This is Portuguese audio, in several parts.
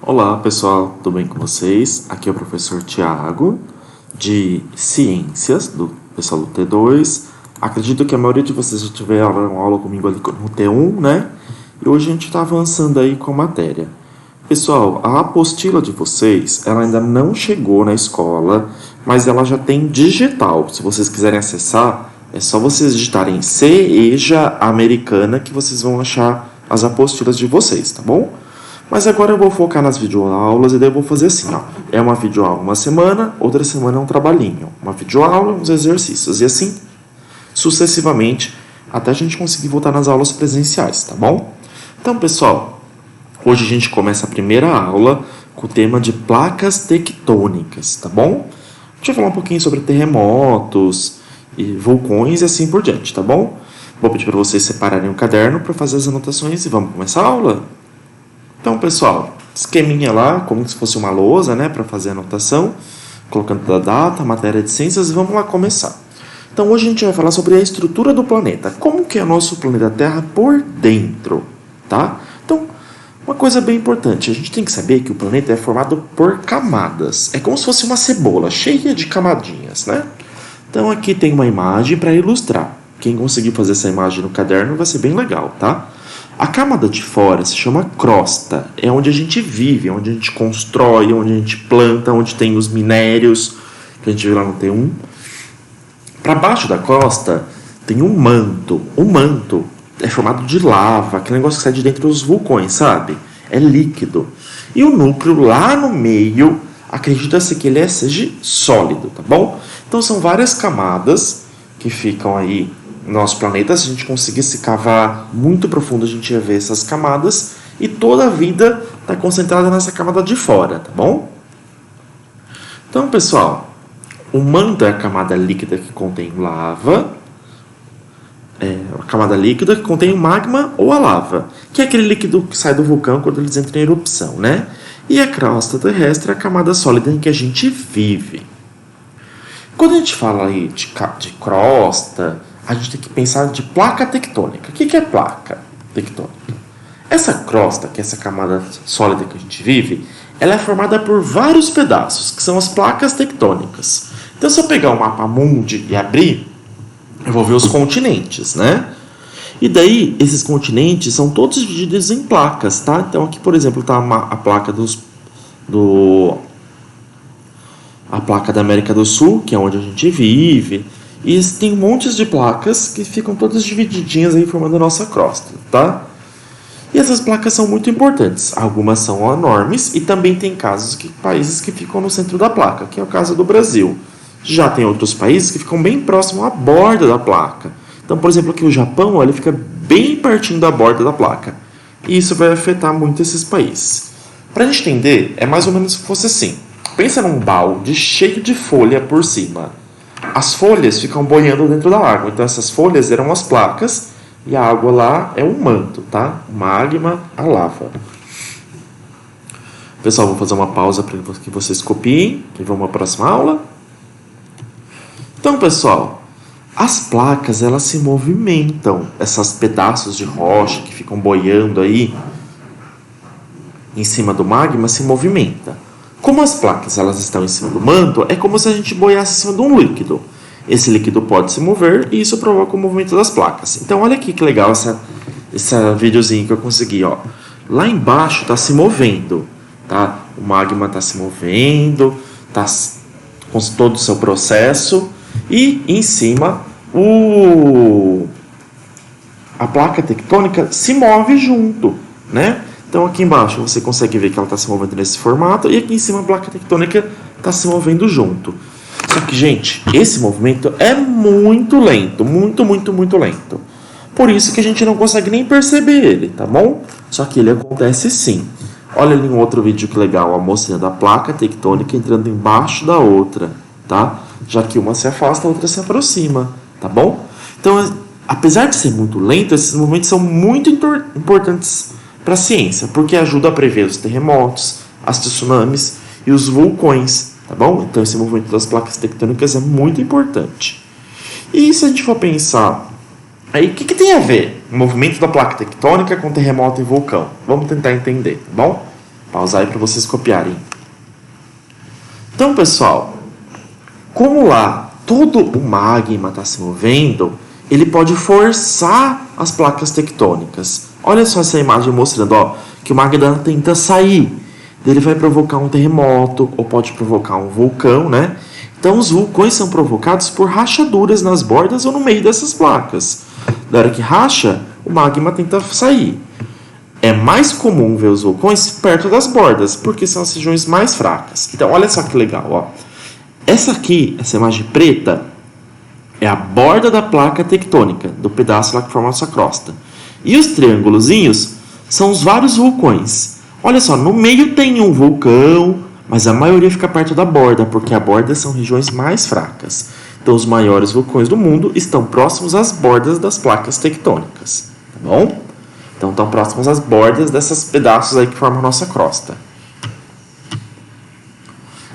Olá pessoal, tudo bem com vocês? Aqui é o professor Tiago, de Ciências, do pessoal do T2. Acredito que a maioria de vocês já tiveram uma aula comigo ali no T1, né? E hoje a gente está avançando aí com a matéria. Pessoal, a apostila de vocês, ela ainda não chegou na escola, mas ela já tem digital. Se vocês quiserem acessar, é só vocês digitarem CEJA Americana que vocês vão achar as apostilas de vocês, tá bom? Mas agora eu vou focar nas videoaulas e daí eu vou fazer assim, ó. É uma videoaula uma semana, outra semana é um trabalhinho. Uma videoaula, uns exercícios. E assim, sucessivamente, até a gente conseguir voltar nas aulas presenciais, tá bom? Então, pessoal, hoje a gente começa a primeira aula com o tema de placas tectônicas, tá bom? A gente vai falar um pouquinho sobre terremotos e vulcões e assim por diante, tá bom? Vou pedir para vocês separarem o caderno para fazer as anotações e vamos começar a aula? Então, pessoal, esqueminha lá, como se fosse uma lousa, né, para fazer a anotação, colocando a data, a matéria de ciências, e vamos lá começar. Então, hoje a gente vai falar sobre a estrutura do planeta, como que é o nosso planeta Terra por dentro, tá? Então, uma coisa bem importante, a gente tem que saber que o planeta é formado por camadas, é como se fosse uma cebola, cheia de camadinhas, né? Então, aqui tem uma imagem para ilustrar. Quem conseguir fazer essa imagem no caderno vai ser bem legal, tá? A camada de fora se chama crosta, é onde a gente vive, onde a gente constrói, onde a gente planta, onde tem os minérios, que a gente vê lá no T1. Para baixo da crosta tem um manto. O manto é formado de lava, aquele negócio que sai de dentro dos vulcões, sabe? É líquido. E o núcleo lá no meio, acredita-se que ele seja sólido, tá bom? Então são várias camadas que ficam aí no nosso planeta. Se a gente conseguisse cavar muito profundo, a gente ia ver essas camadas. E toda a vida está concentrada nessa camada de fora, tá bom? Então, pessoal, o manto é a camada líquida que contém lava. É a camada líquida que contém o magma ou a lava, que é aquele líquido que sai do vulcão quando eles entram em erupção, né? E a crosta terrestre é a camada sólida em que a gente vive. Quando a gente fala aí de crosta, a gente tem que pensar de placa tectônica. O que é placa tectônica? Essa crosta, que é essa camada sólida que a gente vive, ela é formada por vários pedaços, que são as placas tectônicas. Então, se eu pegar o mapa mundi e abrir, eu vou ver os continentes, né? E daí, esses continentes são todos divididos em placas, tá? Então, aqui, por exemplo, está a placa a placa da América do Sul, que é onde a gente vive. E tem um monte de placas que ficam todas divididinhas aí formando a nossa crosta, tá? E essas placas são muito importantes. Algumas são enormes e também tem países que ficam no centro da placa, que é o caso do Brasil. Já tem outros países que ficam bem próximo à borda da placa. Então, por exemplo, aqui o Japão, ele fica bem pertinho da borda da placa. E isso vai afetar muito esses países. Para a gente entender, é mais ou menos que fosse assim. Pensa num balde cheio de folha por cima. As folhas ficam boiando dentro da água. Então essas folhas eram as placas e a água lá é um manto, tá? O magma, a lava. Pessoal, vou fazer uma pausa para que vocês copiem e vamos para a próxima aula. Então, pessoal, as placas elas se movimentam. Esses pedaços de rocha que ficam boiando aí em cima do magma se movimentam. Como as placas elas estão em cima do manto, é como se a gente boiasse em cima de um líquido. Esse líquido pode se mover e isso provoca o movimento das placas. Então, olha aqui que legal esse videozinho que eu consegui. Ó. Lá embaixo está se movendo. Tá? O magma está se movendo, está com todo o seu processo. E em cima, a placa tectônica se move junto, né? Então aqui embaixo você consegue ver que ela está se movendo nesse formato e aqui em cima a placa tectônica está se movendo junto. Só que, gente, esse movimento é muito lento, muito lento. Por isso que a gente não consegue nem perceber ele, tá bom? Só que ele acontece sim. Olha ali um outro vídeo que legal, a mostrando a placa tectônica entrando embaixo da outra, tá? Já que uma se afasta, a outra se aproxima, tá bom? Então, apesar de ser muito lento, esses movimentos são muito importantes para a ciência, porque ajuda a prever os terremotos, as tsunamis e os vulcões, tá bom? Então esse movimento das placas tectônicas é muito importante. E se a gente for pensar, aí o que tem a ver o movimento da placa tectônica com terremoto e vulcão? Vamos tentar entender, tá bom? pausar aí para vocês copiarem. Então, pessoal, como lá todo o magma está se movendo, ele pode forçar as placas tectônicas. Olha só essa imagem mostrando, ó, que o magma tenta sair. Ele vai provocar um terremoto ou pode provocar um vulcão, né? Então, os vulcões são provocados por rachaduras nas bordas ou no meio dessas placas. Da hora que racha, o magma tenta sair. É mais comum ver os vulcões perto das bordas, porque são as regiões mais fracas. Então, olha só que legal, ó. Essa aqui, essa imagem preta, é a borda da placa tectônica, do pedaço lá que forma a nossa crosta. E os triângulozinhos são os vários vulcões. Olha só, no meio tem um vulcão, mas a maioria fica perto da borda, porque a borda são regiões mais fracas. Então, os maiores vulcões do mundo estão próximos às bordas das placas tectônicas, tá bom? Então, estão próximos às bordas desses pedaços aí que formam a nossa crosta.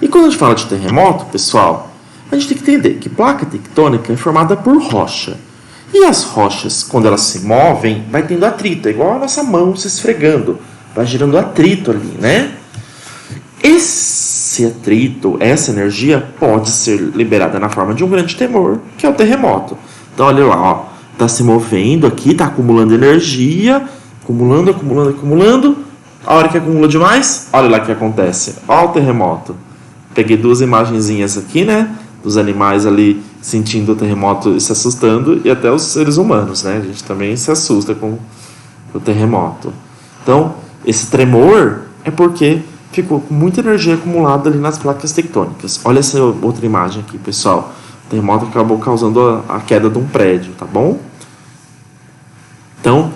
E quando a gente fala de terremoto, pessoal, a gente tem que entender que placa tectônica é formada por rocha. E as rochas, quando elas se movem, vai tendo atrito, é igual a nossa mão se esfregando. Vai gerando atrito ali, né? Esse atrito, essa energia, pode ser liberada na forma de um grande tremor, que é o terremoto. Então, olha lá, ó, tá se movendo aqui, tá acumulando energia, acumulando. A hora que acumula demais, olha lá o que acontece. Olha o terremoto. Peguei duas imagenzinhas aqui, né? Dos animais ali sentindo o terremoto e se assustando, e até os seres humanos, né? A gente também se assusta com o terremoto. Então, esse tremor é porque ficou com muita energia acumulada ali nas placas tectônicas. Olha essa outra imagem aqui, pessoal. O terremoto acabou causando a queda de um prédio, tá bom? Então,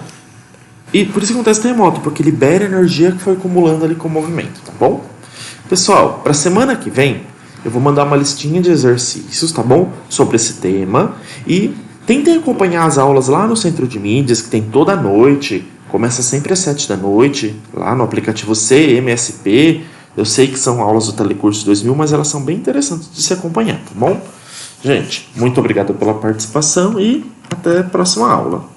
e por isso que acontece terremoto, porque libera energia que foi acumulando ali com o movimento, tá bom? Pessoal, para a semana que vem, eu vou mandar uma listinha de exercícios, tá bom? Sobre esse tema. E tentem acompanhar as aulas lá no Centro de Mídias, que tem toda noite. Começa sempre às 7 da noite, lá no aplicativo CMSP. Eu sei que são aulas do Telecurso 2000, mas elas são bem interessantes de se acompanhar, tá bom? Gente, muito obrigado pela participação e até a próxima aula.